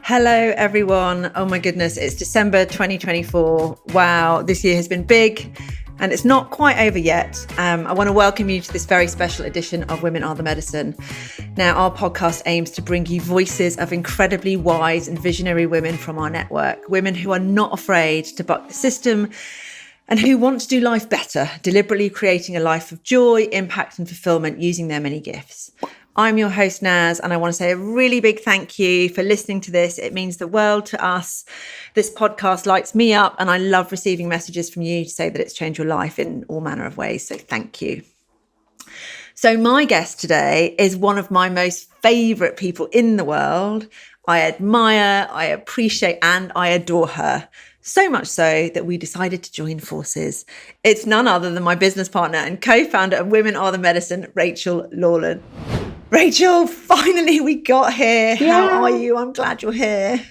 Hello, everyone. Oh my goodness, it's December 2024. Wow, this year has been big and it's not quite over yet. I want to welcome you to this very special edition of Women Are the Medicine. Now, our podcast aims to bring you voices of incredibly wise and visionary women from our network, women who are not afraid to buck the system and who want to do life better, deliberately creating a life of joy, impact and fulfillment using their many gifts. I'm your host, Naz, and I want to say a really big thank you for listening to this. It means the world to us. This podcast lights me up, and I love receiving messages from you to say that it's changed your life in all manner of ways. So thank you. So my guest today is one of my most favourite people in the world. I admire, I appreciate, and I adore her. So much so that we decided to join forces. It's none other than my business partner and co-founder of Women Are the Medicine, Rachel Lawland. Rachel, finally we got here. Yeah. How are you? I'm glad you're here.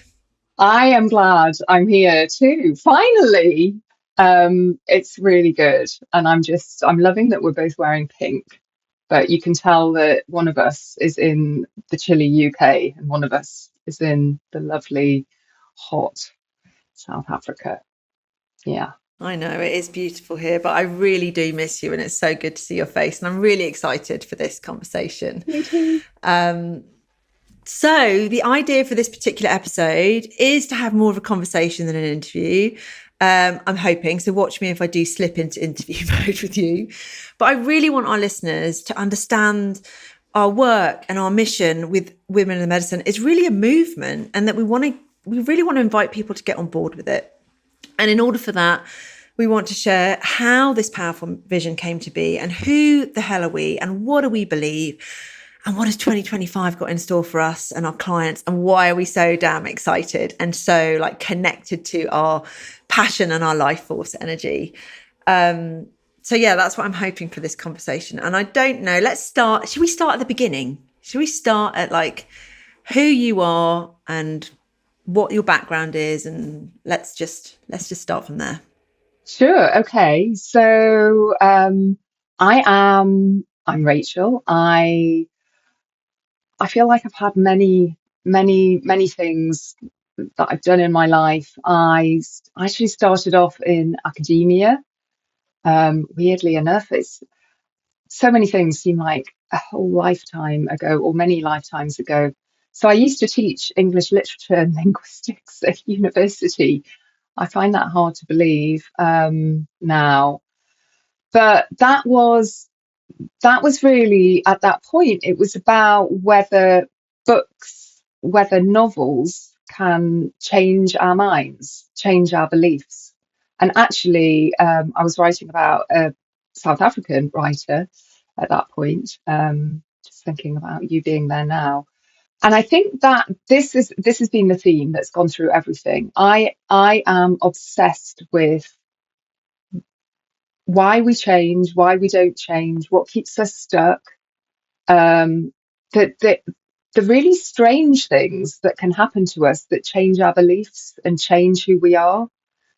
I am glad I'm here too. Finally. It's really good. And I'm loving that we're both wearing pink, but you can tell that one of us is in the chilly UK and one of us is in the lovely, hot South Africa. Yeah. I know it is beautiful here, but I really do miss you and it's so good to see your face. And I'm really excited for this conversation. Me too. So the idea for this particular episode is to have more of a conversation than an interview. I'm hoping, so watch me if I do slip into interview mode with you. But I really want our listeners to understand our work and our mission with Women in the Medicine is really a movement, and that we really want to invite people to get on board with it. And in order for that, we want to share how this powerful vision came to be and who the hell are we and what do we believe and what has 2025 got in store for us and our clients and why are we so damn excited and so connected to our passion and our life force energy. So yeah, that's what I'm hoping for this conversation. And I don't know, should we start at the beginning? Should we start at who you are and what your background is, and let's just start from there. Sure. Okay. So I'm Rachel. I feel like I've had many things that I've done in my life. I actually started off in academia. Weirdly enough, it's so many things seem like a whole lifetime ago or many lifetimes ago. So I used to teach English literature and linguistics at university. I find that hard to believe now. But that was really, at that point, it was about whether novels can change our minds, change our beliefs. And actually, I was writing about a South African writer at that point, just thinking about you being there now. And I think that this has been the theme that's gone through everything. I am obsessed with why we change, why we don't change, what keeps us stuck, the really strange things that can happen to us that change our beliefs and change who we are.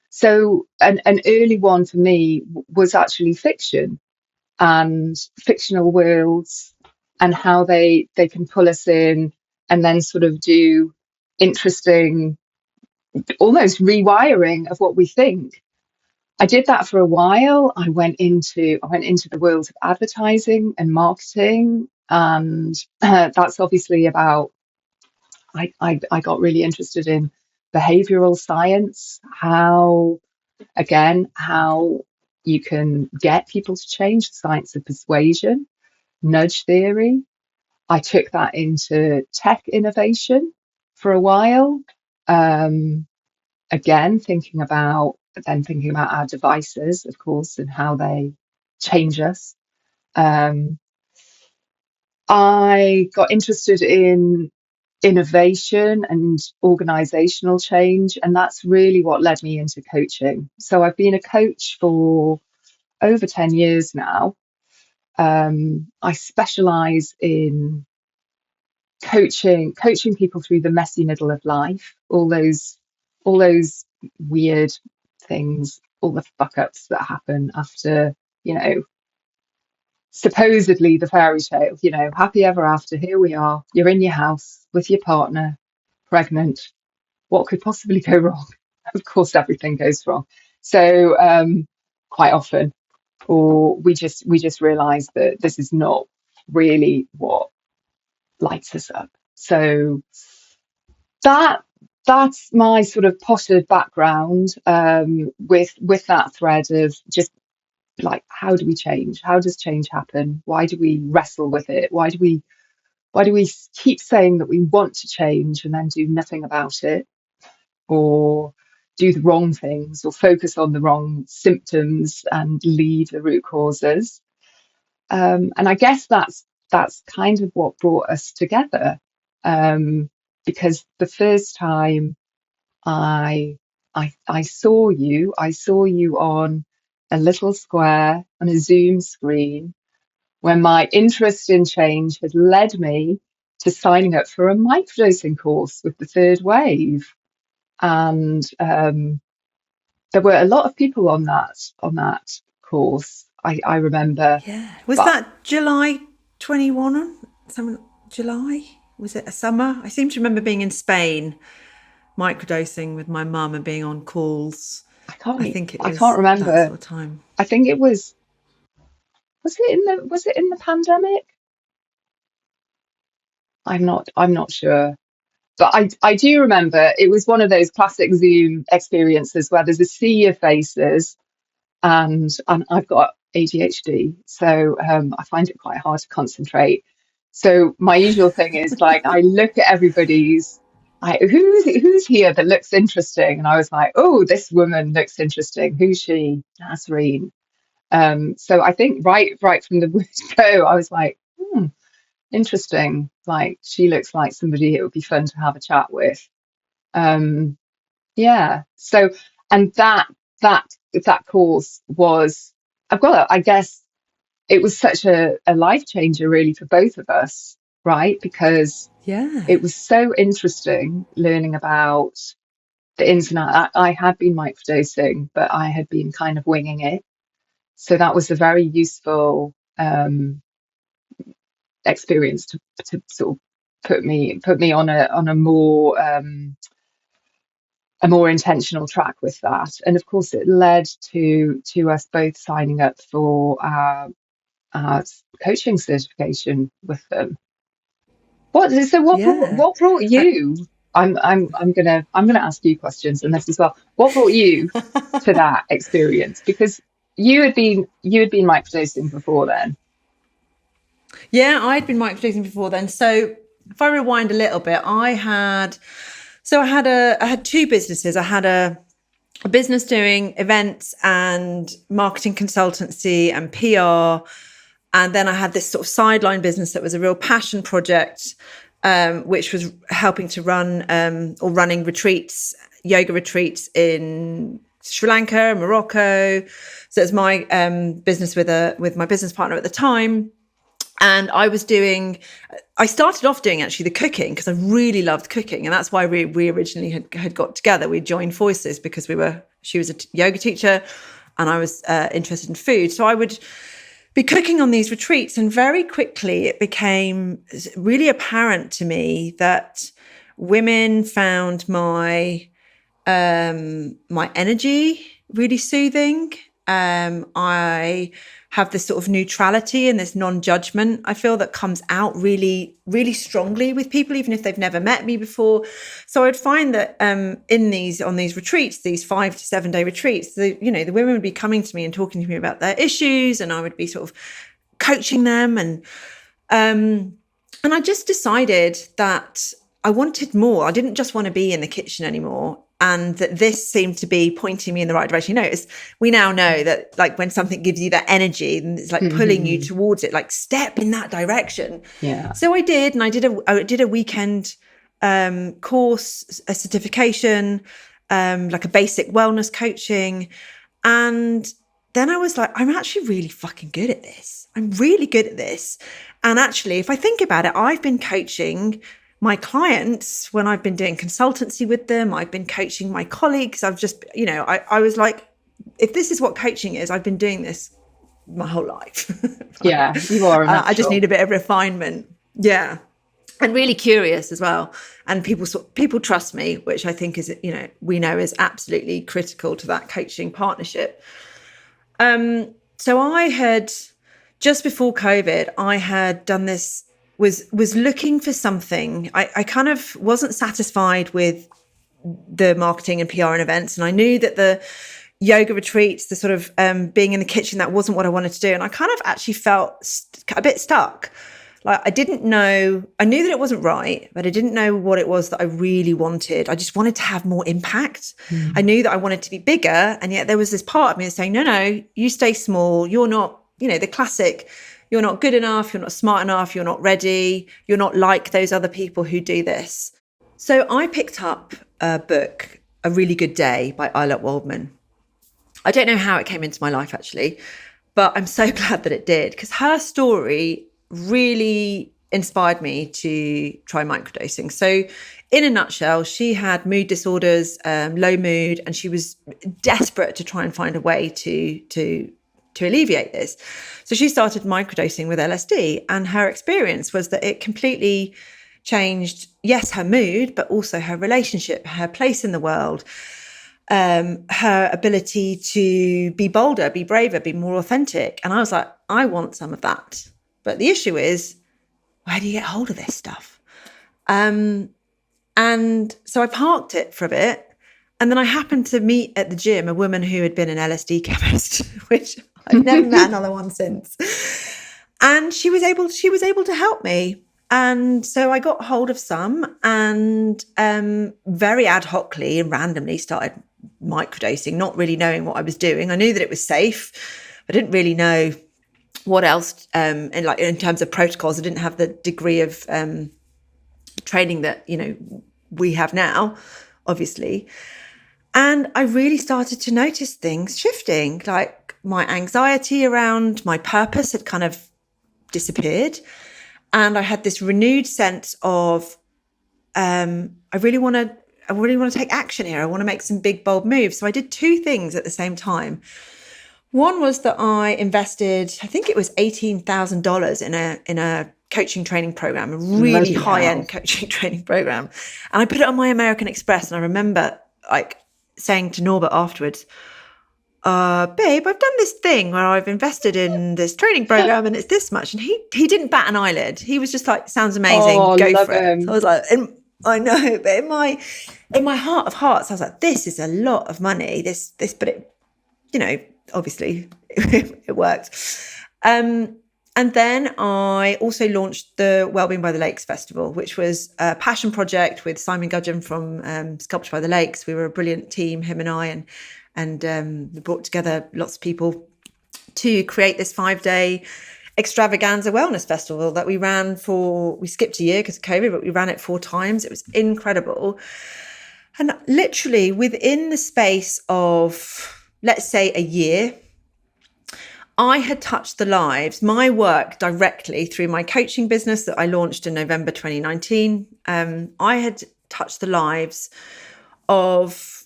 So an early one for me was actually fiction and fictional worlds and how they can pull us in and then sort of do interesting, almost rewiring of what we think. I did that for a while. I went into the world of advertising and marketing, and that's obviously about. I got really interested in behavioral science, how you can get people to change, the science of persuasion, nudge theory. I took that into tech innovation for a while. Again, thinking about our devices, of course, and how they change us. I got interested in innovation and organizational change, and that's really what led me into coaching. So I've been a coach for over 10 years now. I specialize in coaching people through the messy middle of life, all those weird things all the fuck ups that happen after, you know, supposedly the fairy tale, you know, happy ever after. Here we are. You're in your house with your partner, pregnant. What could possibly go wrong? Of course, everything goes wrong. So quite often, or we just realize that this is not really what lights us up. So that that's my sort of potted background, with that thread of just like, how do we change? How does change happen? Why do we wrestle with it? Why do we keep saying that we want to change and then do nothing about it, or do the wrong things, or focus on the wrong symptoms and leave the root causes? And I guess that's kind of what brought us together, because the first time I I saw you on a little square on a Zoom screen, when my interest in change had led me to signing up for a microdosing course with the third wave. And there were a lot of people on that course. I remember, Yeah. Was but that July 21? July? Was it a summer? I seem to remember being in Spain, microdosing with my mum and being on calls. I can't I e- think it I can't was that remember. sort of time. I think it was it in the pandemic? I'm not sure. But I do remember it was one of those classic Zoom experiences where there's a sea of faces, and I've got ADHD, so I find it quite hard to concentrate. So my usual thing is, like, I look at everybody's, who's here that looks interesting, and I was like, oh, this woman looks interesting. Who's she? Nazreen. So I think right from the word go, I was like, interesting. Like, she looks like somebody it would be fun to have a chat with. Um, yeah. So, and that that course was, I guess it was such a life changer really for both of us, right? Because Yeah. it was so interesting learning about the ins and outs. I had been microdosing, but I had been kind of winging it. So that was a very useful experience to sort of put me on a more intentional track with that. And of course, it led to us both signing up for our coaching certification with them. What brought Yeah. what brought you? I'm gonna ask you questions in this as well. What brought you to that experience? Because you had been microdosing before then. Yeah, I'd been microdosing before then. So if I rewind a little bit, I had two businesses. I had a business doing events and marketing consultancy and PR. And then I had this sort of sideline business that was a real passion project, which was helping to running retreats, yoga retreats in Sri Lanka, Morocco. So it was my business with my business partner at the time. And I started off doing actually the cooking because I really loved cooking. And that's why we originally had got together. We joined forces because she was a yoga teacher and I was interested in food. So I would be cooking on these retreats. And very quickly it became really apparent to me that women found my energy really soothing. I have this sort of neutrality and this non-judgment I feel that comes out really, really strongly with people, even if they've never met me before. So I'd find that on these retreats, these 5 to 7 day retreats, the women would be coming to me and talking to me about their issues, and I would be sort of coaching them, and I just decided that I wanted more. I didn't just want to be in the kitchen anymore. And that this seemed to be pointing me in the right direction. We now know that, like, when something gives you that energy and it's like pulling you towards it, like, step in that direction. Yeah. So I did, and I did a weekend course, a certification, like a basic wellness coaching. And then I was like, I'm actually really fucking good at this. I'm really good at this. And actually, if I think about it, I've been coaching my clients when I've been doing consultancy with them. I've been coaching my colleagues. I've just, I was like, if this is what coaching is, I've been doing this my whole life. Yeah, you are a I just natural. need a bit of refinement. Yeah. And really curious as well. And people trust me, which I think is, we know is absolutely critical to that coaching partnership. So I had, just before COVID, I had done this, was looking for something. I kind of wasn't satisfied with the marketing and PR and events. And I knew that the yoga retreats, the sort of being in the kitchen, that wasn't what I wanted to do. And I kind of actually felt a bit stuck. Like I knew that it wasn't right, but I didn't know what it was that I really wanted. I just wanted to have more impact. I knew that I wanted to be bigger. And yet there was this part of me saying, no, you stay small. You're not, the classic, you're not good enough. You're not smart enough. You're not ready. You're not like those other people who do this. So I picked up a book, A Really Good Day by Isla Waldman. I don't know how it came into my life actually, but I'm so glad that it did, because her story really inspired me to try microdosing. So in a nutshell, she had mood disorders, low mood, and she was desperate to try and find a way to alleviate this. So she started microdosing with LSD, and her experience was that it completely changed, yes, her mood, but also her relationship, her place in the world, her ability to be bolder, be braver, be more authentic. And I was like, I want some of that. But the issue is, where do you get hold of this stuff? And so I parked it for a bit. And then I happened to meet at the gym a woman who had been an LSD chemist, which I've never met another one since. And she was able to help me. And so I got hold of some and very ad hocly and randomly started microdosing, not really knowing what I was doing. I knew that it was safe. I didn't really know what else, and like in terms of protocols, I didn't have the degree of training that, we have now, obviously. And I really started to notice things shifting, like my anxiety around my purpose had kind of disappeared. And I had this renewed sense of, I really want to take action here. I want to make some big, bold moves. So I did two things at the same time. One was that I invested, I think it was $18,000 in a coaching training program, a really high-end coaching training program. And I put it on my American Express. And I remember like saying to Norbert afterwards, babe, I've done this thing where I've invested in this training program and it's this much. And he didn't bat an eyelid. He was just like, sounds amazing, go for it. So I was like, I know, but in my heart of hearts, I was like, this is a lot of money. This, but it, obviously it worked. And then I also launched the Wellbeing by the Lakes Festival, which was a passion project with Simon Gudgeon from Sculpture by the Lakes. We were a brilliant team, him and I, and we brought together lots of people to create this 5-day extravaganza wellness festival that we ran we skipped a year because of COVID, but we ran it 4 times. It was incredible. And literally within the space of, let's say, a year, I had touched the lives, my work directly through my coaching business that I launched in November 2019. I had touched the lives of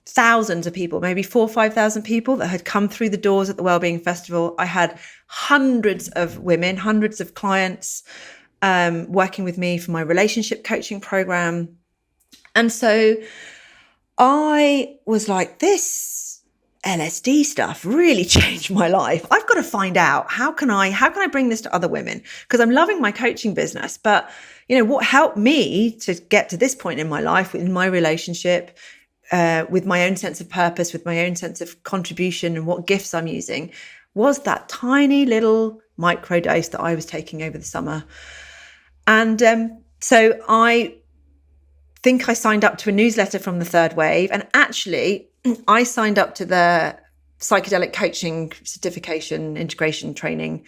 thousands of people, maybe 4,000 or 5,000 people that had come through the doors at the Wellbeing Festival. I had hundreds of women, hundreds of clients working with me for my relationship coaching program. And so I was like, this LSD stuff really changed my life. I've got to find out how can I bring this to other women? Because I'm loving my coaching business, but what helped me to get to this point in my life, in my relationship, with my own sense of purpose, with my own sense of contribution and what gifts I'm using, was that tiny little microdose that I was taking over the summer. And so I think I signed up to a newsletter from the Third Wave, and actually I signed up to the psychedelic coaching certification integration training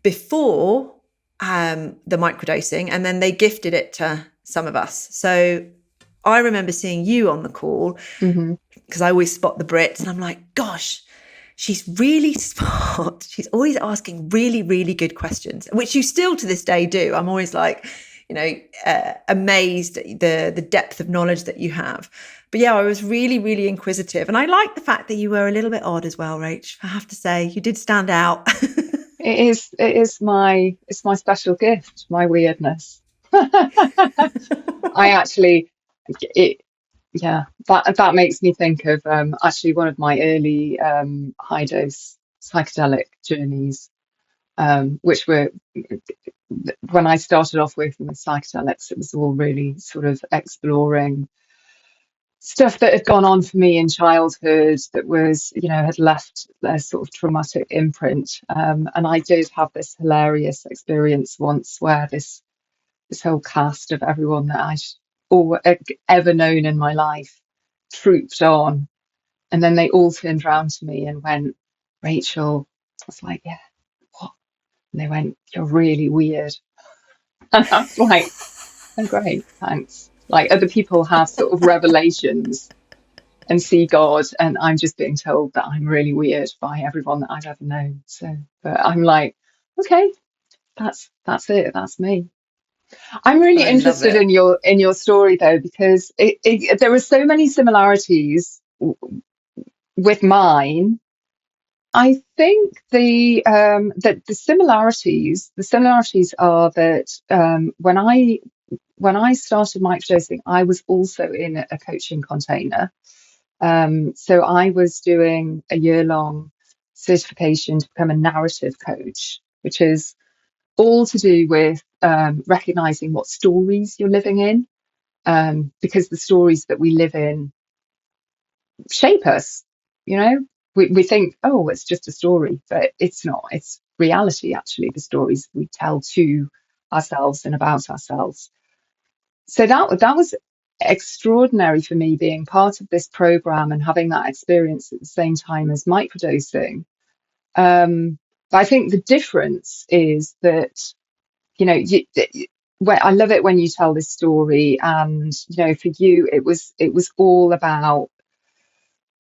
before the microdosing, and then they gifted it to some of us. So I remember seeing you on the call because I always spot the Brits, and I'm like, gosh, she's really smart. She's always asking really, really good questions, which you still to this day do. I'm always like, amazed at the depth of knowledge that you have. But yeah, I was really, really inquisitive. And I like the fact that you were a little bit odd as well, Rach. I have to say, you did stand out. It's my special gift, my weirdness. I actually, it, yeah, that makes me think of actually one of my early high dose psychedelic journeys, which were when I started off working with psychedelics, it was all really sort of exploring stuff that had gone on for me in childhood that was, had left a sort of traumatic imprint. And I did have this hilarious experience once where this whole cast of everyone that ever known in my life trooped on, and then they all turned around to me and went, "Rachel," I was like, "Yeah, what?" And they went, "You're really weird." And I was like, "Oh, great, thanks." Like other people have sort of revelations and see God, and I'm just being told that I'm really weird by everyone that I've ever known. So, but I'm like, okay, that's it, that's me. I'm really I love interested it. in your story though, because there are so many similarities with mine. I think the similarities are that when I started microdosing, I was also in a coaching container. So I was doing a year-long certification to become a narrative coach, which is all to do with recognizing what stories you're living in, because the stories that we live in shape us. You know, we think, oh, it's just a story, but it's not. It's reality, actually, the stories we tell to ourselves and about ourselves. So that was extraordinary for me, being part of this program and having that experience at the same time as microdosing. But I think the difference is that, I love it when you tell this story, and for you it was all about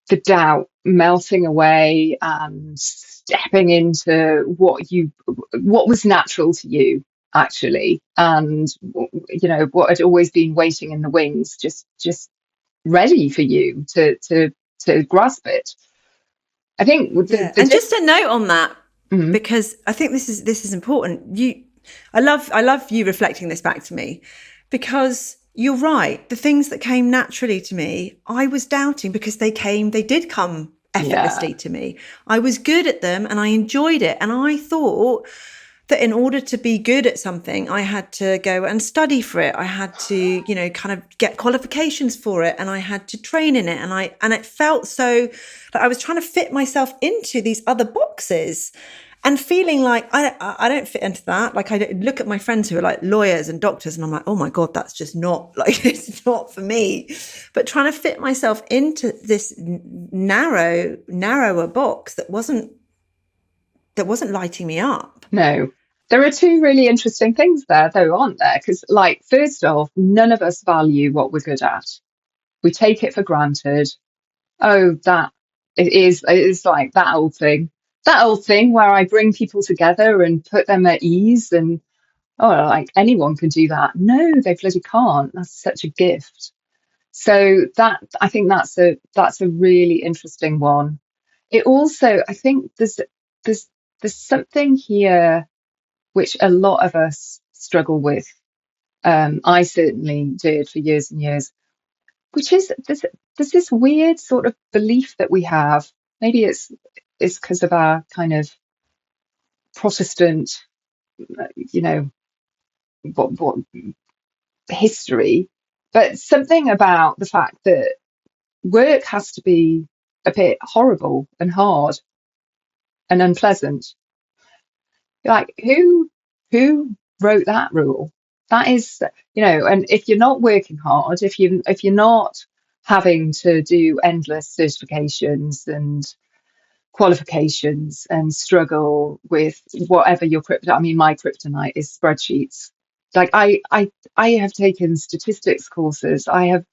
the doubt melting away and stepping into what was natural to you, actually, and what had always been waiting in the wings, just ready for you to grasp it. I think Yeah. the And just a note on that, mm, because I think this is important. I love you reflecting this back to me, because you're right. The things that came naturally to me, I was doubting because they did come yeah, effortlessly to me. I was good at them and I enjoyed it. And I thought that in order to be good at something, I had to go and study for it. I had to, kind of get qualifications for it, and I had to train in it. And it felt so that I was trying to fit myself into these other boxes, and feeling like I don't fit into that. Like, I look at my friends who are like lawyers and doctors, and I'm like, oh my God, that's just not like, it's not for me. But trying to fit myself into this narrower box that wasn't lighting me up. no. There are two really interesting things there, though, aren't there? Because, like, first off, none of us value what we're good at. We take it for granted. Oh, that it is like that old thing where I bring people together and put them at ease, and oh, like anyone can do that. No, they bloody can't. That's such a gift. So that, I think that's a really interesting one. It also, I think there's there's something here which a lot of us struggle with. I certainly did for years and years, which is there's this weird sort of belief that we have. Maybe it's because of our kind of Protestant, you know, what history, but something about the fact that work has to be a bit horrible and hard and unpleasant. Like, who wrote that rule? That is, and if you're not working hard, if you're not having to do endless certifications and qualifications and struggle with whatever your kryptonite. I mean, my kryptonite is spreadsheets. Like, I have taken statistics courses. I've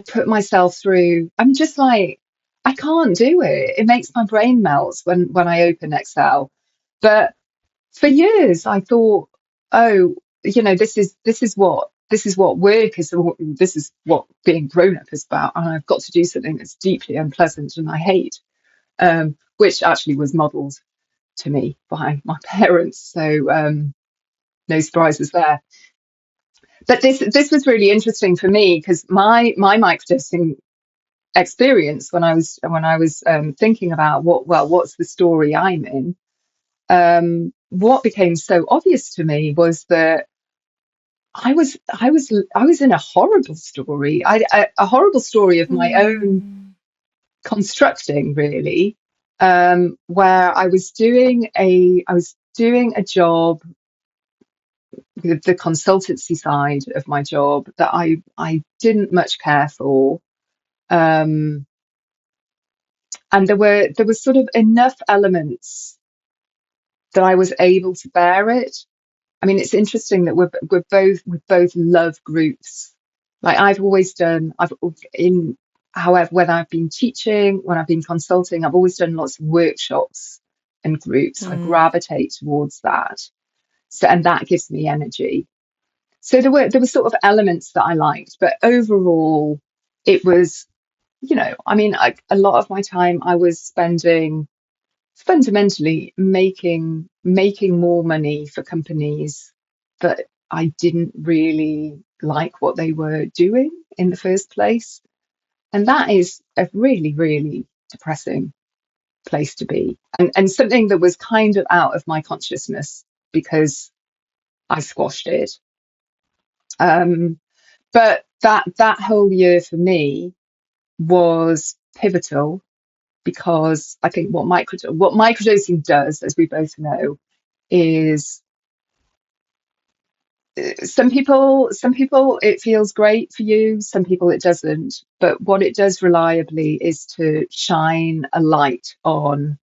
put myself through. I'm just like, I can't do it. It makes my brain melt when I open Excel. But for years I thought, oh, this is what is what work is, this is what being grown up is about, and I've got to do something that's deeply unpleasant and I hate, which actually was modelled to me by my parents. So no surprises there. But this was really interesting for me, because my microdosing experience, when I was thinking about what's the story I'm in, what became so obvious to me was that I was in a horrible story, a horrible story of my own constructing, really, where I was doing a job, the consultancy side of my job, that I didn't much care for, and there was sort of enough elements that I was able to bear it. I mean, it's interesting that we both love groups. Like however, when I've been teaching, when I've been consulting, I've always done lots of workshops and groups. I gravitate towards that. So, and that gives me energy. So there were sort of elements that I liked, but overall it was, I mean, a lot of my time I was spending fundamentally making more money for companies that I didn't really like what they were doing in the first place. And that is a really, really depressing place to be. And something that was kind of out of my consciousness, because I squashed it. But that whole year for me was pivotal, because I think what microdosing does, as we both know, is some people it feels great for you, some people it doesn't. But what it does reliably is to shine a light on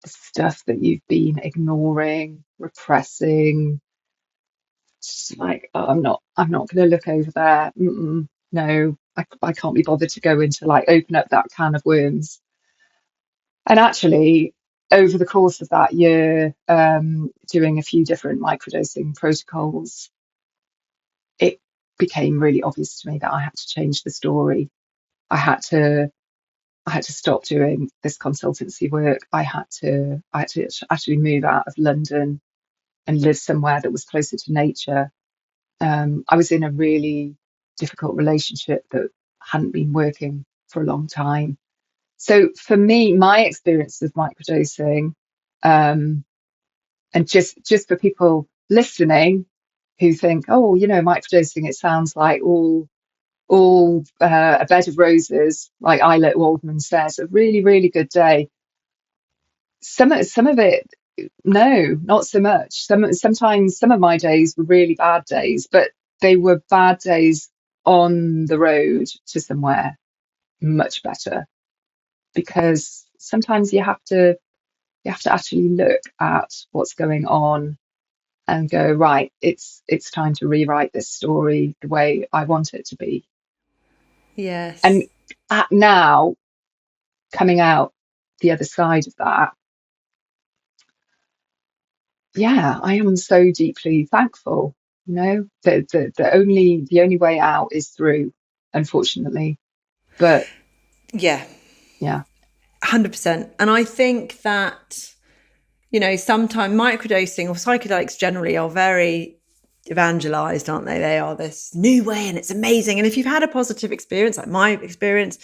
the stuff that you've been ignoring, repressing. Just like, oh, I'm not going to look over there. No, I can't be bothered to go into, like, open up that can of worms. And actually, over the course of that year, doing a few different microdosing protocols, it became really obvious to me that I had to change the story. I had to stop doing this consultancy work. I had to actually move out of London and live somewhere that was closer to nature. I was in a really difficult relationship that hadn't been working for a long time. So for me, my experience of microdosing, and just for people listening who think, oh, microdosing, it sounds like all a bed of roses, like Islet Waldman says, a really, really good day. Some of it, no, not so much. Sometimes some of my days were really bad days, but they were bad days on the road to somewhere much better, because sometimes you have to actually look at what's going on and go, right, it's time to rewrite this story the way I want it to be. Yes. And now, coming out the other side of that, yeah, I am so deeply thankful. The only way out is through, unfortunately. But Yeah. yeah. 100%. And I think that, sometimes microdosing or psychedelics generally are very evangelized, aren't they? They are this new way and it's amazing. And if you've had a positive experience, like my experience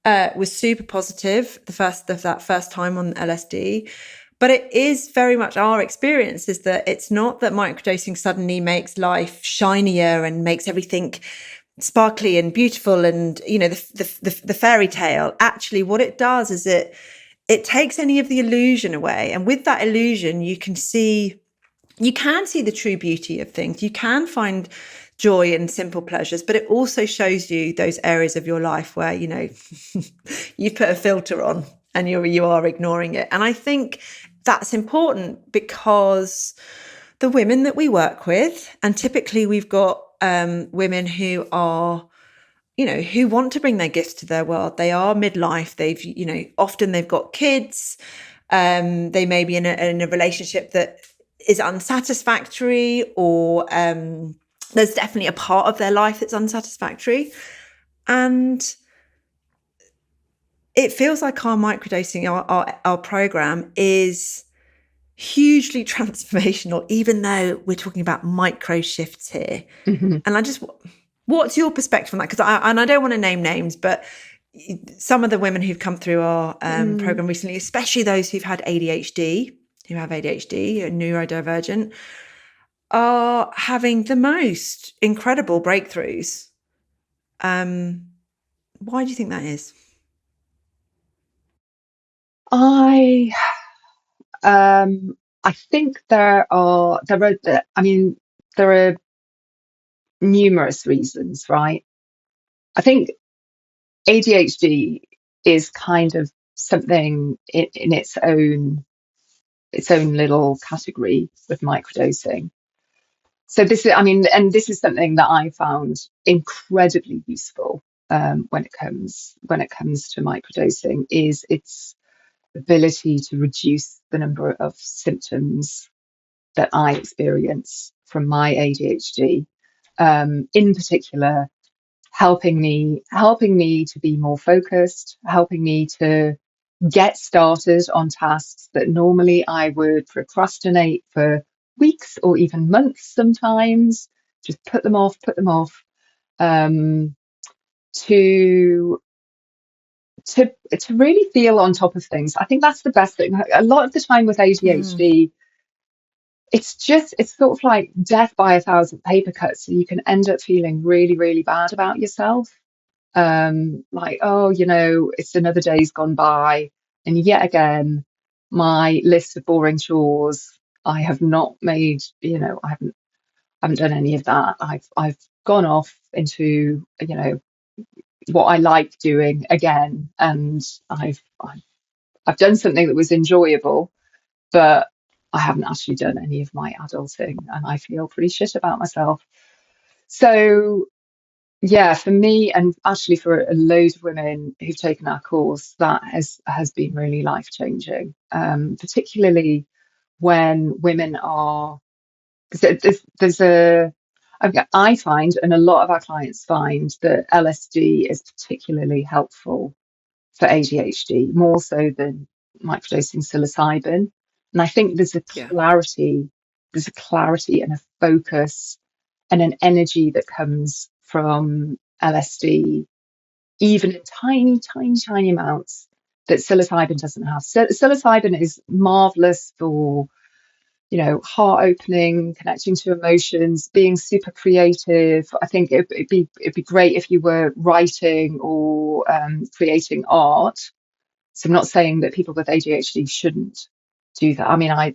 was super positive that first time on LSD. But it is very much our experience is that it's not that microdosing suddenly makes life shinier and makes everything sparkly and beautiful and, the fairy tale. Actually, what it does is it takes any of the illusion away. And with that illusion, you can see the true beauty of things. You can find joy in simple pleasures, but it also shows you those areas of your life where, you put a filter on and you are ignoring it. And I think that's important, because the women that we work with, and typically we've got women who are, who want to bring their gifts to their world. They are midlife. Often they've got kids. They may be in a relationship that is unsatisfactory, or there's definitely a part of their life that's unsatisfactory. And it feels like our microdosing, our program is hugely transformational, even though we're talking about micro shifts here. Mm-hmm. And what's your perspective on that? Because I don't want to name names, but some of the women who've come through our program recently, especially those who have ADHD, and neurodivergent, are having the most incredible breakthroughs. Why do you think that is? I think there are numerous reasons, right? I think ADHD is kind of something in its own little category with microdosing. So this is something that I found incredibly useful when it comes to microdosing, is its ability to reduce the number of symptoms that I experience from my ADHD. In particular, helping me to be more focused, helping me to get started on tasks that normally I would procrastinate for weeks or even months sometimes. Just put them off. Um, to really feel on top of things. I think that's the best thing. A lot of the time with ADHD, it's sort of like death by a thousand paper cuts. So you can end up feeling really, really bad about yourself. Like, oh, it's another day's gone by, and yet again, my list of boring chores, I have not made, I haven't done any of that. I've gone off into, what I like doing again, and I've done something that was enjoyable, but I haven't actually done any of my adulting, and I feel pretty shit about myself. So yeah, for me, and actually for a load of women who've taken our course, that has been really life changing. Particularly when women are, because I find, and a lot of our clients find, that LSD is particularly helpful for ADHD, more so than microdosing psilocybin. And I think Yeah. there's a clarity and a focus and an energy that comes from LSD, even in tiny, tiny, tiny amounts, that psilocybin doesn't have. Psilocybin is marvelous for, heart opening, connecting to emotions, being super creative. I think it'd be great if you were writing or creating art. So I'm not saying that people with ADHD shouldn't do that. I mean, I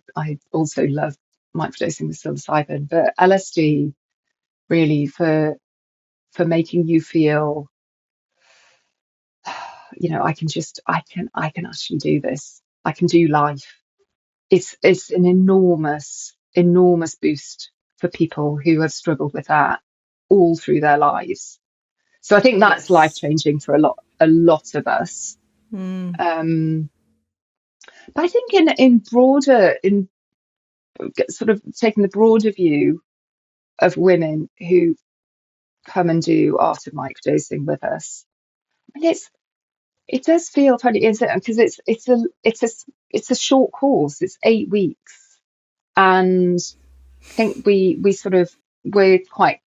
also love microdosing with psilocybin, but LSD really for making you feel, I can actually do this. I can do life. It's an enormous, enormous boost for people who have struggled with that all through their lives. So I think that's life Yes. changing for a lot of us. Um, but I think in sort of taking the broader view of women who come and do Art of Microdosing with us, I mean, it does feel funny, isn't it? Because it's a short course. It's 8 weeks, and I think we're quite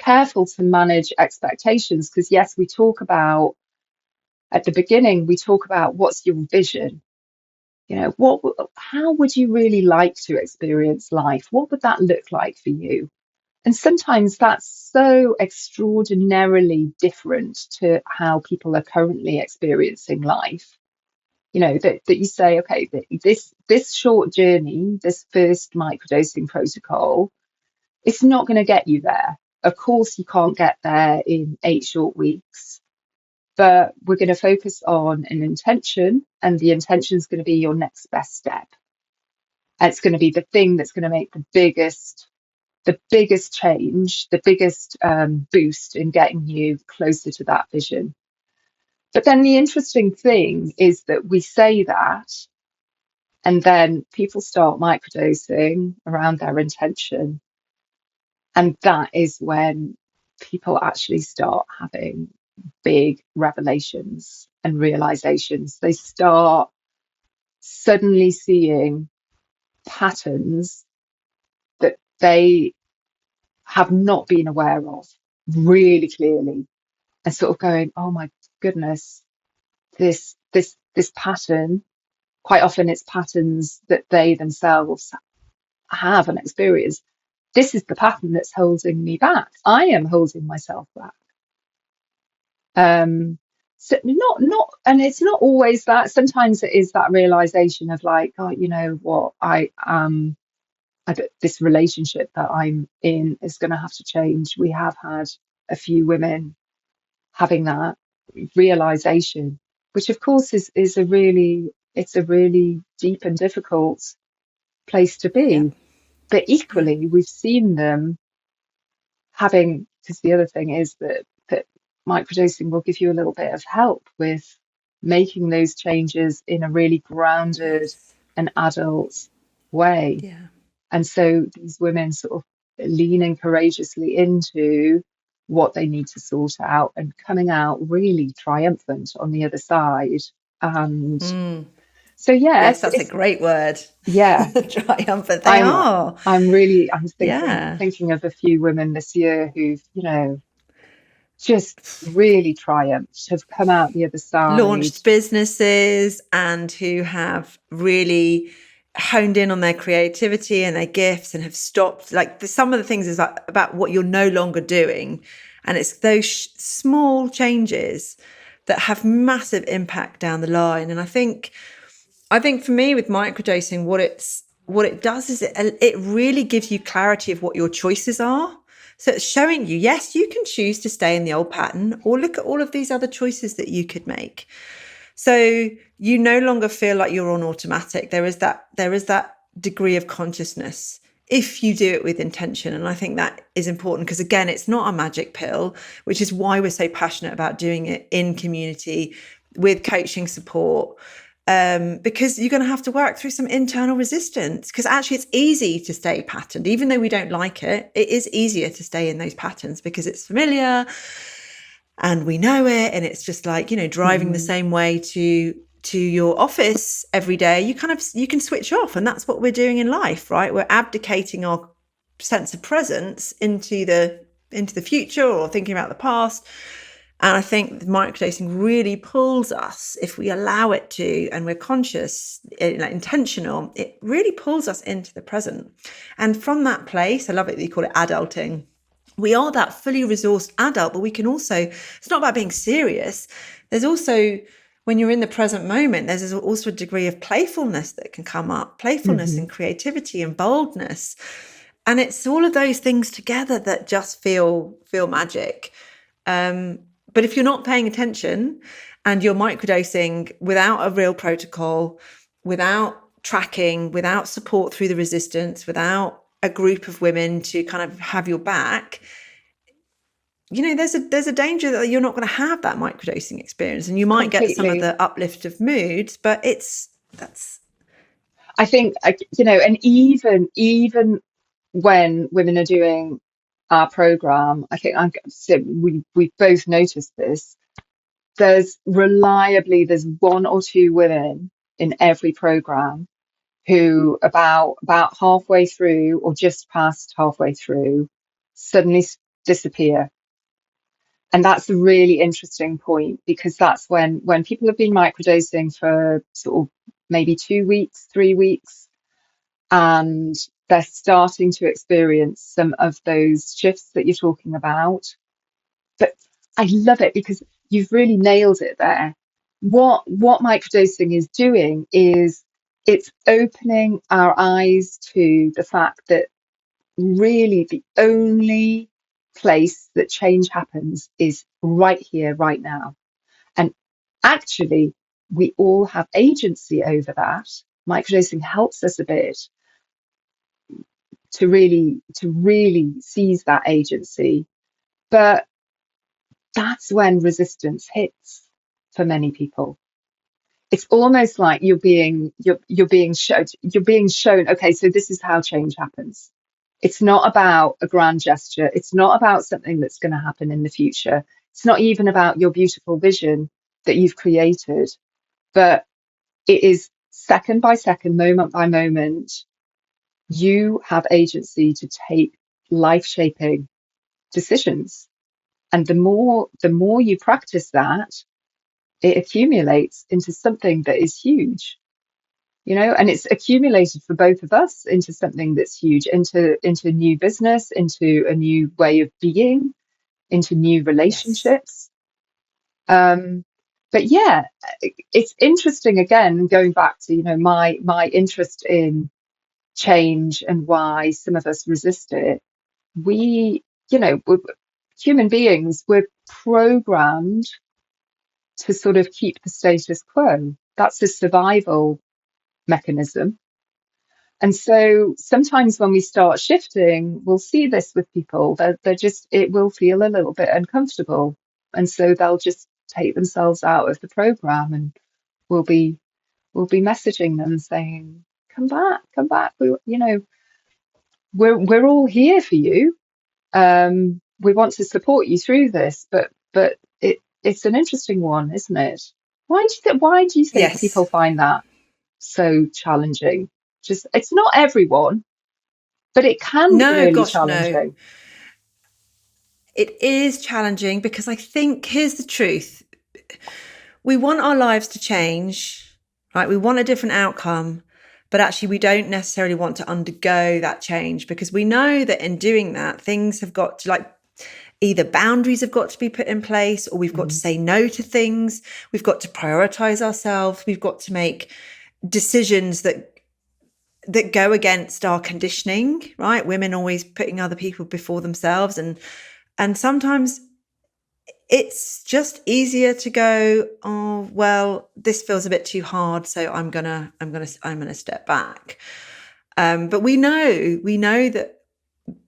careful to manage expectations, because yes, we talk about, at the beginning, we talk about, what's your vision? How would you really like to experience life? What would that look like for you? And sometimes that's so extraordinarily different to how people are currently experiencing life. That you say, okay, this short journey, this first microdosing protocol, it's not going to get you there. Of course, you can't get there in 8 short weeks, but we're going to focus on an intention, and the intention is going to be your next best step. It's going to be the thing that's going to make the biggest change, the biggest boost in getting you closer to that vision. But then the interesting thing is that we say that, and then people start microdosing around their intention, And that is when people actually start having big revelations and realizations. They start suddenly seeing patterns that they have not been aware of really clearly, and sort of going, oh my goodness, this pattern, quite often it's patterns that they themselves have and experience. This is the pattern that's holding me back. I am holding myself back. So not, and it's not always that. Sometimes it is that realization of like, oh, you know what, this relationship that I'm in is going to have to change. We have had a few women having that realization, which of course is a really, it's a really deep and difficult place to Yeah. be. But Yeah. equally, we've seen them having, because the other thing is that microdosing will give you a little bit of help with making those changes in a really grounded Yes. and adult way. Yeah. And so these women sort of leaning courageously into what they need to sort out and coming out really triumphant on the other side. And so, Yes, yes, that's a it's, great word. yeah, Triumphant. They I'm, are. I'm Yeah. thinking of a few women this year who've, you know, just really triumphed, have come out the other side. Launched businesses and who have really honed in on their creativity and their gifts and have stopped, like some of the things is like about what you're no longer doing, and it's those small changes that have massive impact down the line. And I think for me with microdosing, what it does is it really gives you clarity of what your choices are. So it's showing you, yes, you can choose to stay in the old pattern or look at all of these other choices that you could make. So you no longer feel like you're on automatic. There is that degree of consciousness if you do it with intention. And I think that is important because, again, it's not a magic pill, which is why we're so passionate about doing it in community with coaching support. Because you're going to have to work through some internal resistance, because actually it's easy to stay patterned. Even though we don't like it, it is easier to stay in those patterns because it's familiar and we know it, and it's just like, driving the Mm, same way to your office every day. You can switch off, and that's what we're doing in life, right? We're abdicating our sense of presence into the future or thinking about the past. And I think microdosing really pulls us, if we allow it to, and we're conscious, intentional, it really pulls us into the present. And from that place, I love it that you call it adulting. We are that fully resourced adult, but we can also, it's not about being serious. There's also, when you're in the present moment, there's also a degree of playfulness that can come up, playfulness mhm. and creativity and boldness. And it's all of those things together that just feel magic. But if you're not paying attention and you're microdosing without a real protocol, without tracking, without support through the resistance, without a group of women to kind of have your back, there's a danger that you're not going to have that microdosing experience, and you might get some of Completely. the uplift of moods, but that's I think, you know, and even when women are doing our program, I think so we both noticed this. There's one or two women in every program who about halfway through or just past halfway through suddenly disappear. And that's a really interesting point, because that's when people have been microdosing for sort of maybe 2 weeks, 3 weeks, and they're starting to experience some of those shifts that you're talking about. But I love it because you've really nailed it there. What microdosing is doing is it's opening our eyes to the fact that really the only place that change happens is right here, right now. And actually, we all have agency over that. Microdosing helps us a bit to really seize that agency. But that's when resistance hits for many people. It's almost like you're being shown, okay, so this is how change happens. It's not about a grand gesture. It's not about something that's going to happen in the future. It's not even about your beautiful vision that you've created, but it is second by second, moment by moment. You have agency to take life-shaping decisions. And the more you practice that, it accumulates into something that is huge, and it's accumulated for both of us into something that's huge, into new business, into a new way of being, into new Yes. relationships. But yeah, it's interesting, again, going back to, my interest in change and why some of us resist it. We're human beings, we're programmed to sort of keep the status quo. That's a survival mechanism. And so sometimes when we start shifting, we'll see this with people. They're just, it will feel a little bit uncomfortable. And so they'll just take themselves out of the program, and we'll be messaging them saying, come back, come back. We're all here for you. We want to support you through this, but it's an interesting one, isn't it? Why do you think people Yes. find that so challenging? Just, it's not everyone, but it can be No, really gosh, no. challenging. It is challenging because I think here's the truth. We want our lives to change, right? We want a different outcome, but actually we don't necessarily want to undergo that change, because we know that in doing that, things have got to, like, either boundaries have got to be put in place, or we've got to Mhm. say no to things. We've got to prioritize ourselves. We've got to make decisions that go against our conditioning, right? Women always putting other people before themselves, and sometimes it's just easier to go, oh well, this feels a bit too hard, so I'm gonna step back. But we know that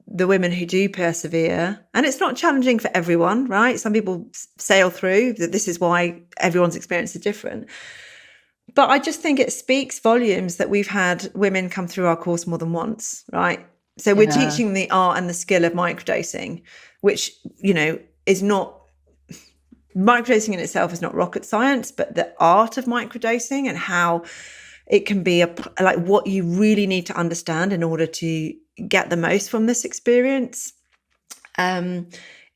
the women who do persevere, and it's not challenging for everyone, right? Some people sail through. That this is why everyone's experience is different. But I just think it speaks volumes that we've had women come through our course more than once, right? So we're Yeah. teaching the art and the skill of microdosing, which, is not, microdosing in itself is not rocket science, but the art of microdosing and how it can be like what you really need to understand in order to get the most from this experience,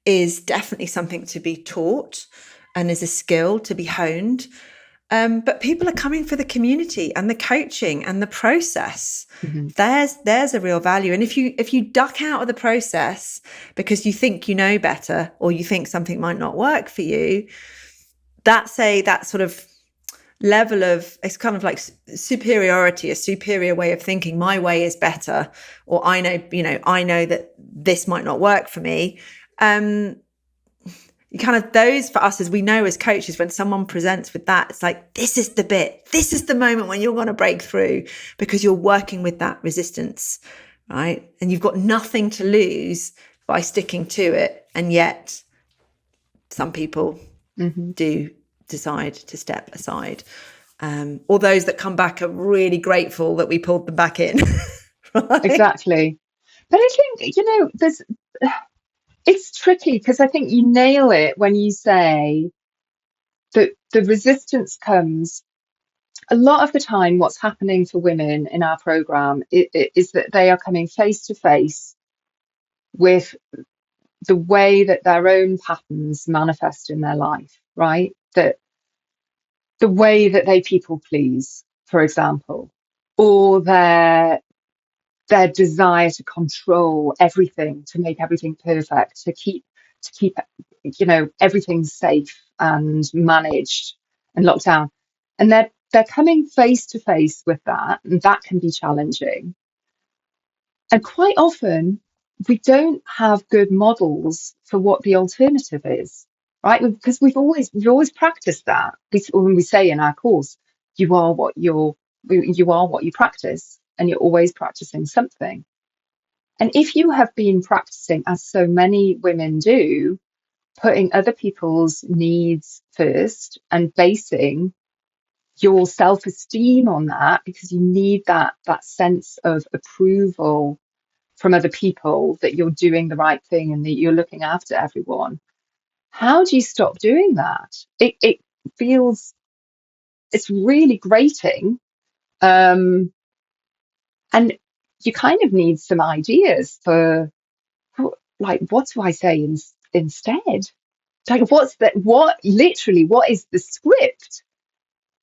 is definitely something to be taught and is a skill to be honed. But people are coming for the community and the coaching and the process. Mhm. There's a real value. And if you duck out of the process because you think you know better, or you think something might not work for you, that sort of level of, it's kind of like superiority, a superior way of thinking. My way is better, or I know that this might not work for me. You kind of, those for us, as we know as coaches, when someone presents with that, it's like, this is the moment when you're going to break through, because you're working with that resistance, right? And you've got nothing to lose by sticking to it. And yet some people Mhm. do decide to step aside. Or those that come back are really grateful that we pulled them back in. Right? Exactly. But I think, it's tricky, because I think you nail it when you say that the resistance comes a lot of the time. What's happening for women in our program is that they are coming face to face with the way that their own patterns manifest in their life, right? That the way that they people please, for example, or their desire to control everything, to make everything perfect, to keep everything safe and managed and locked down. And they're coming face to face with that, and that can be challenging. And quite often we don't have good models for what the alternative is, right? Because we've always practiced that. When we say in our course, you are what you practice, and you're always practicing something. And if you have been practicing, as so many women do, putting other people's needs first and basing your self-esteem on that, because you need that sense of approval from other people that you're doing the right thing and that you're looking after everyone. How do you stop doing that? It feels, it's really grating. And you kind of need some ideas for, like, what do I say instead? Like, what is the script?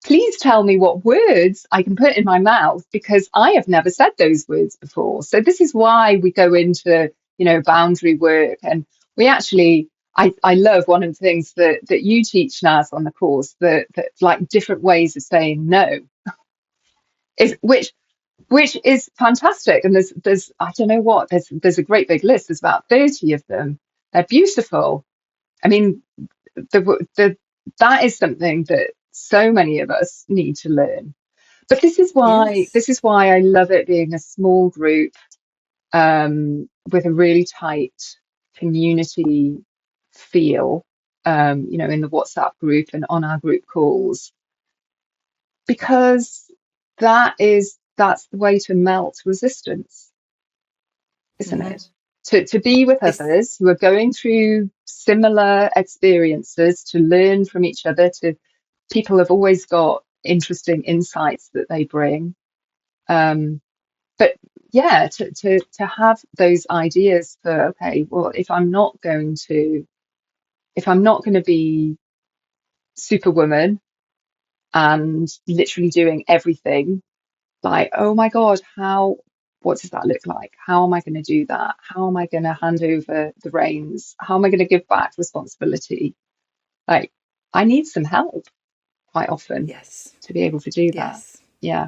Please tell me what words I can put in my mouth, because I have never said those words before. So this is why we go into, boundary work. And we actually, I love one of the things that you teach, Naz, on the course, that like different ways of saying no, is which is fantastic. And there's I don't know what, there's a great big list. There's about 30 of them. They're beautiful. I mean, that is something that so many of us need to learn. But Yes. this is why I love it being a small group, with a really tight community feel, in the WhatsApp group and on our group calls, because that's the way to melt resistance, isn't Hmm. it? To be with It's others who are going through similar experiences, to learn from each other. To People have always got interesting insights that they bring. But yeah, to have those ideas for, okay, well, if I'm not going to be superwoman and literally doing everything, like, oh my God, what does that look like? How am I going to do that? How am I going to hand over the reins? How am I going to give back responsibility? Like, I need some help quite often yes. to be able to do that. Yes. Yeah.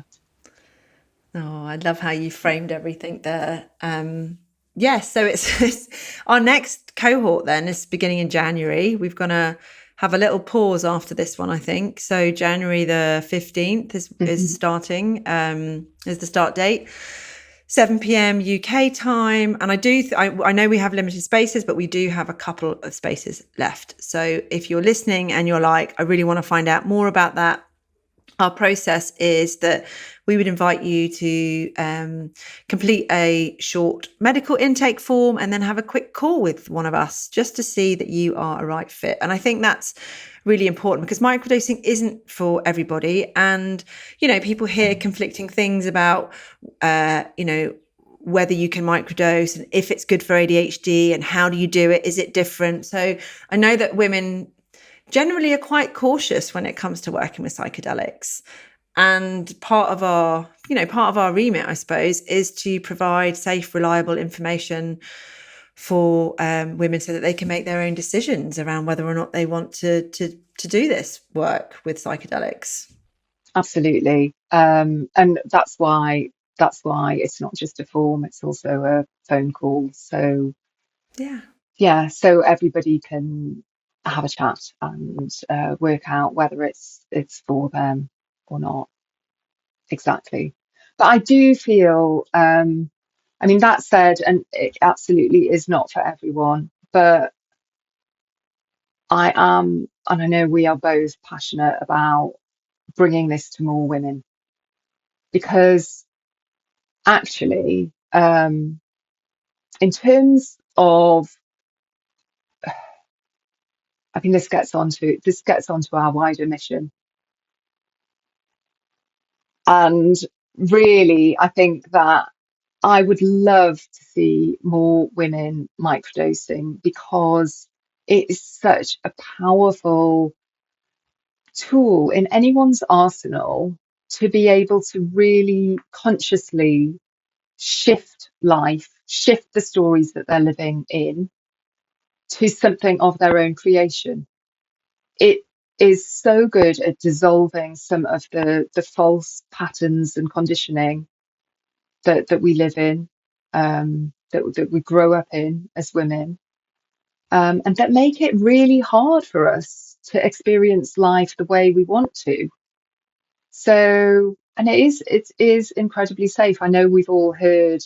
Oh, I love how you framed everything there. Yes, so it's our next cohort then is beginning in January. We're gonna have a little pause after this one, I think. So January the 15th is Hmm. starting, is the start date. 7 p.m. UK time. And I know we have limited spaces, but we do have a couple of spaces left. So if you're listening and you're like, I really want to find out more about that, our process is that we would invite you to complete a short medical intake form and then have a quick call with one of us just to see that you are a right fit. And I think that's really important, because microdosing isn't for everybody. And, people hear conflicting things about, whether you can microdose and if it's good for ADHD and how do you do it? Is it different? So I know that women generally are quite cautious when it comes to working with psychedelics. And part of our remit, I suppose, is to provide safe, reliable information for women so that they can make their own decisions around whether or not they want to do this work with psychedelics. Absolutely. And that's why it's not just a form, it's also a phone call. So Yeah. yeah, so everybody can have a chat and work out whether it's for them or not. Exactly. But I do feel, I mean, that said, and it absolutely is not for everyone, but I am, and I know we are both passionate about bringing this to more women, because actually, in terms of, I think this gets onto our wider mission. And really, I think that I would love to see more women microdosing, because it is such a powerful tool in anyone's arsenal to be able to really consciously shift life, shift the stories that they're living in to something of their own creation. It is so good at dissolving some of the false patterns and conditioning that we live in, that we grow up in as women, and that make it really hard for us to experience life the way we want to. So, and it is incredibly safe. I know we've all heard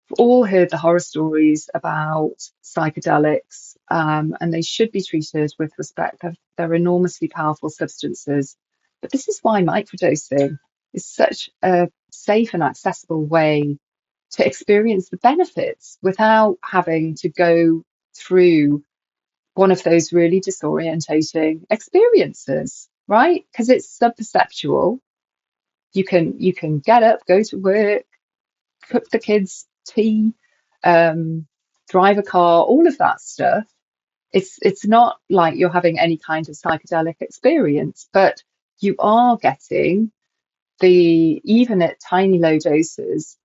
the horror stories about psychedelics, and they should be treated with respect. They're enormously powerful substances. But this is why microdosing is such a safe and accessible way to experience the benefits without having to go through one of those really disorientating experiences, right? Because it's subperceptual. You can get up, go to work, cook the kids tea, drive a car, all of that stuff. It's not like you're having any kind of psychedelic experience, but you are getting even at tiny low doses,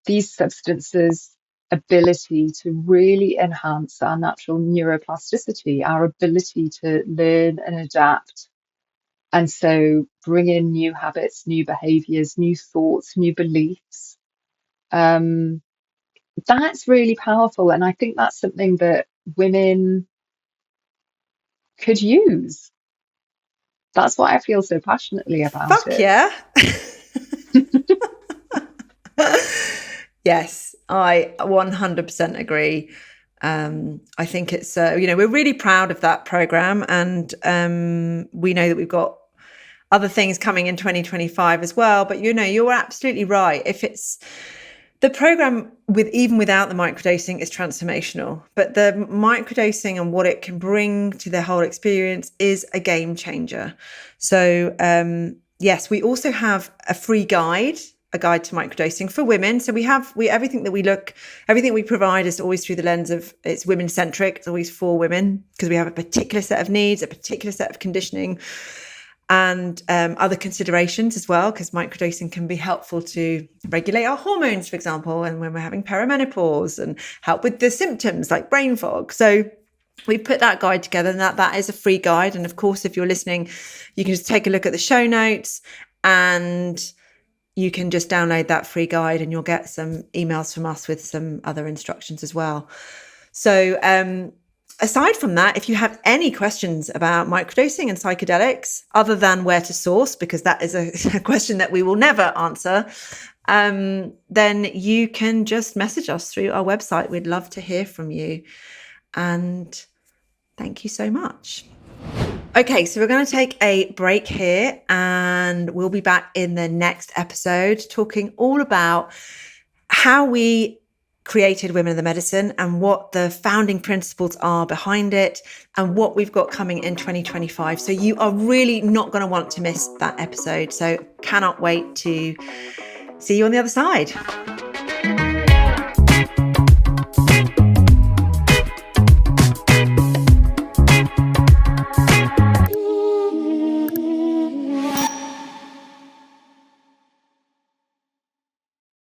these substances' ability to really enhance our natural neuroplasticity, our ability to learn and adapt. And so bring in new habits, new behaviors, new thoughts, new beliefs. That's really powerful. And I think that's something that women could use. That's why I feel so passionately about Fuck it. yeah. Yes, I 100% agree. I think it's, we're really proud of that program, and we know that we've got other things coming in 2025 as well. But, you're absolutely right. If it's the program even without the microdosing is transformational, but the microdosing and what it can bring to the whole experience is a game changer. So, yes, we also have a free guide, a guide to microdosing for women. So everything we provide is always through the lens of it's women centric. It's always for women because we have a particular set of needs, a particular set of conditioning, and other considerations as well, because microdosing can be helpful to regulate our hormones, for example, and when we're having perimenopause, and help with the symptoms like brain fog. So we've put that guide together, and that is a free guide. And of course, if you're listening, you can just take a look at the show notes and you can just download that free guide, and you'll get some emails from us with some other instructions as well. So aside from that, if you have any questions about microdosing and psychedelics, other than where to source, because that is a question that we will never answer, then you can just message us through our website. We'd love to hear from you. And thank you so much. Okay, so we're going to take a break here, and we'll be back in the next episode talking all about how we created Women of the Medicine and what the founding principles are behind it and what we've got coming in 2025. So you are really not going to want to miss that episode. So cannot wait to see you on the other side.